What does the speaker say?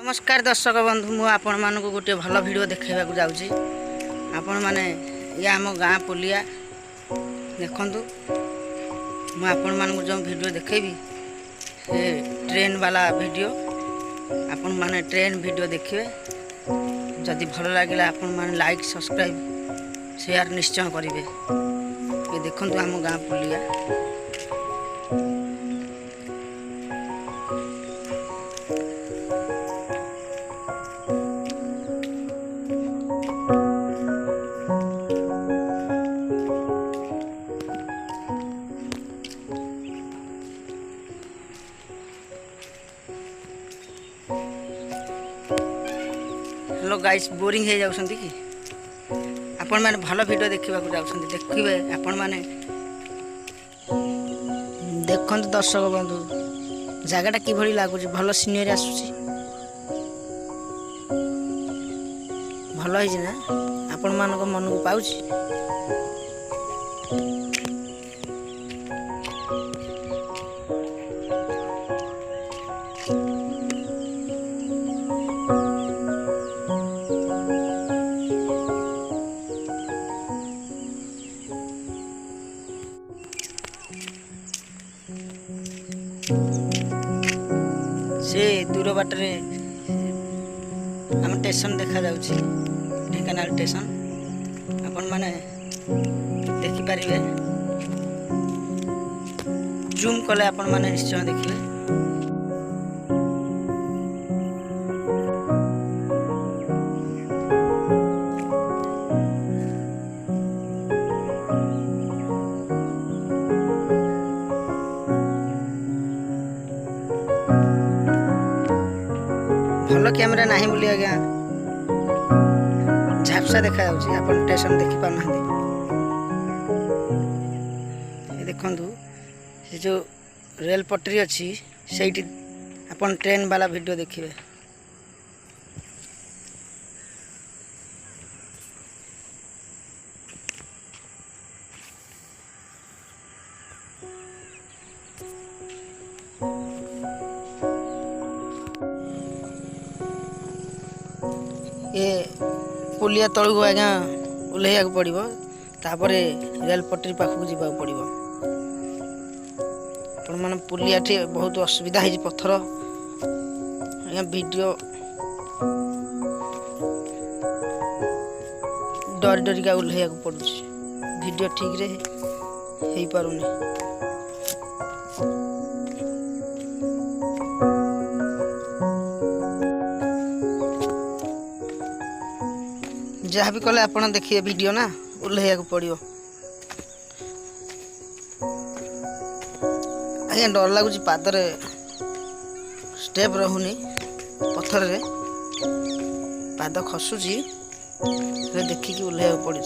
नमस्कार दर्शक बंधु मु आपण मानक गोटे भल वीडियो देखा जाऊँगी आपण मैंने ये आम गाँ पुलिया देखु मु आपण मानक जो वीडियो देखेबी से ट्रेन वाला वीडियो आपण माने ट्रेन वीडियो देखिए जदि भल लगे आपण माने लाइक सब्सक्राइब शेयर निश्चय करेंगे। ये देखु आम गाँ पुलिया हेलो गाइस बोरिंग हो जाउछंती कि आपण माने भल वीडियो देखा जाउछंती देखिबे आपण माने देखंतु दर्शक बंधु जगहटा कि भली लागुची भल सीनरी आसुची भल है ना आपण मानक मन को पाउची। से दूर बाटरे आम स्टेशन देखा जाउची ढेंकानाल स्टेशन आपण माने देखि पारिबे जूम कले आपण माने निश्चय देखिबे। भल कैमेरा नहीं बोली आज्ञा झापसा देखा जाउची आपण स्टेशन देखि पाना देखंतु से जो रेल पटरी अच्छी सेठी आपण ट्रेन वाला वीडियो देखिबे। ये पुलिया तलू आज्ञा ओह्लैया पड़ो तापर रेल पटरी पाखक जा पड़ो आपण मैंने पुलिया बहुत असुविधा है पत्थर आज्ञा वीडियो डर डरिका ओह्लैया पड़ू वीडियो ठीक रे हो पारुनी। जहाँ भी कले आपण देखिए वीडियो ना ओह्लैया पड़ो आज्ञा डर लगुच पादरे स्टेप रहुनी पत्थर रे पाद खसुची देखिकी ओह्लैया पड़ी।